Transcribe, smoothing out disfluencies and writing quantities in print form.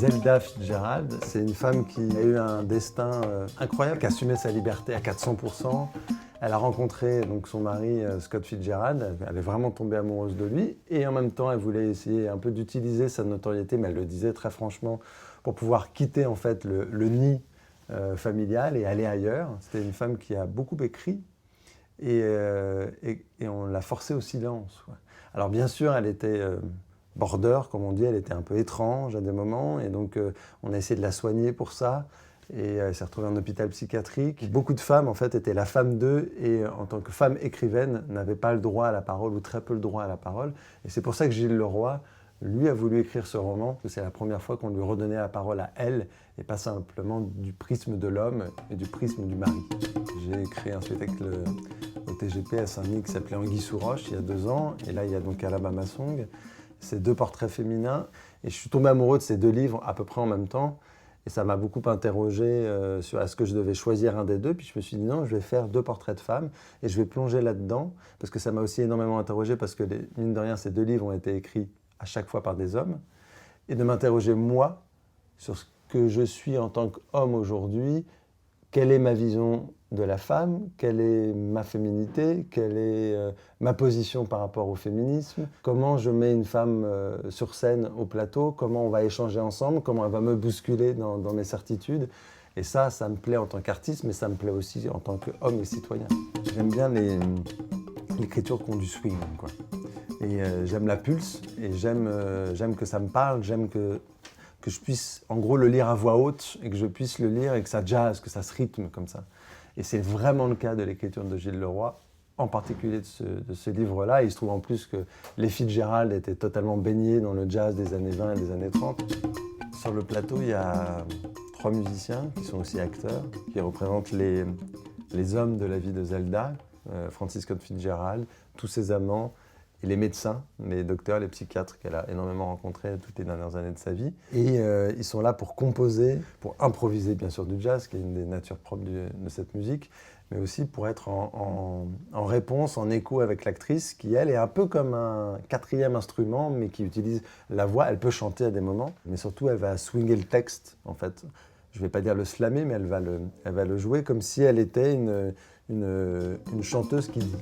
Zelda Fitzgerald, c'est une femme qui a eu un destin incroyable, qui a assumé sa liberté à 400%. Elle a rencontré donc son mari Scott Fitzgerald, elle est vraiment tombée amoureuse de lui et en même temps elle voulait essayer un peu d'utiliser sa notoriété, mais elle le disait très franchement, pour pouvoir quitter en fait le nid familial et aller ailleurs. C'était une femme qui a beaucoup écrit et on l'a forcée au silence, quoi. Alors bien sûr elle était border, comme on dit, elle était un peu étrange à des moments et donc on a essayé de la soigner pour ça. Et elle s'est retrouvée en hôpital psychiatrique. Beaucoup de femmes, en fait, étaient la femme d'eux et en tant que femme écrivaine, n'avaient pas le droit à la parole ou très peu le droit à la parole. Et c'est pour ça que Gilles Leroy, lui, a voulu écrire ce roman, parce que c'est la première fois qu'on lui redonnait la parole à elle et pas simplement du prisme de l'homme et du prisme du mari. J'ai créé un spectacle au TGP à Saint-Denis qui s'appelait Anguille sous roche il y a 2 ans. Et là, il y a donc Alabama Song. C'est 2 portraits féminins. Et je suis tombé amoureux de ces 2 livres à peu près en même temps. Et ça m'a beaucoup interrogé sur est-ce que je devais choisir un des 2. Puis je me suis dit non, je vais faire 2 portraits de femmes et je vais plonger là-dedans. Parce que ça m'a aussi énormément interrogé parce que, mine de rien, ces 2 livres ont été écrits à chaque fois par des hommes. Et de m'interroger moi sur ce que je suis en tant qu'homme aujourd'hui. Quelle est ma vision de la femme? Quelle est ma féminité? Quelle est ma position par rapport au féminisme? Comment je mets une femme sur scène au plateau? Comment on va échanger ensemble? Comment elle va me bousculer dans mes certitudes? Et ça me plaît en tant qu'artiste, mais ça me plaît aussi en tant qu'homme et citoyen. J'aime bien l'écriture qui ont du swing, quoi. Et j'aime la pulse, et j'aime que ça me parle, j'aime que je puisse en gros le lire à voix haute et que je puisse le lire et que ça jazz, que ça se rythme comme ça. Et c'est vraiment le cas de l'écriture de Gilles Leroy, en particulier de ce livre-là. Il se trouve en plus que les Fitzgerald étaient totalement baignés dans le jazz des années 20 et des années 30. Sur le plateau, il y a 3 musiciens qui sont aussi acteurs, qui représentent les hommes de la vie de Zelda, Francis Scott Fitzgerald, tous ses amants, et les médecins, les docteurs, les psychiatres qu'elle a énormément rencontrés toutes les dernières années de sa vie. Et ils sont là pour composer, pour improviser bien sûr du jazz, qui est une des natures propres de cette musique, mais aussi pour être en réponse, en écho avec l'actrice, qui elle est un peu comme un 4e instrument, mais qui utilise la voix. Elle peut chanter à des moments, mais surtout elle va swinger le texte, en fait. Je ne vais pas dire le slammer, mais elle va le jouer comme si elle était une chanteuse qui dit.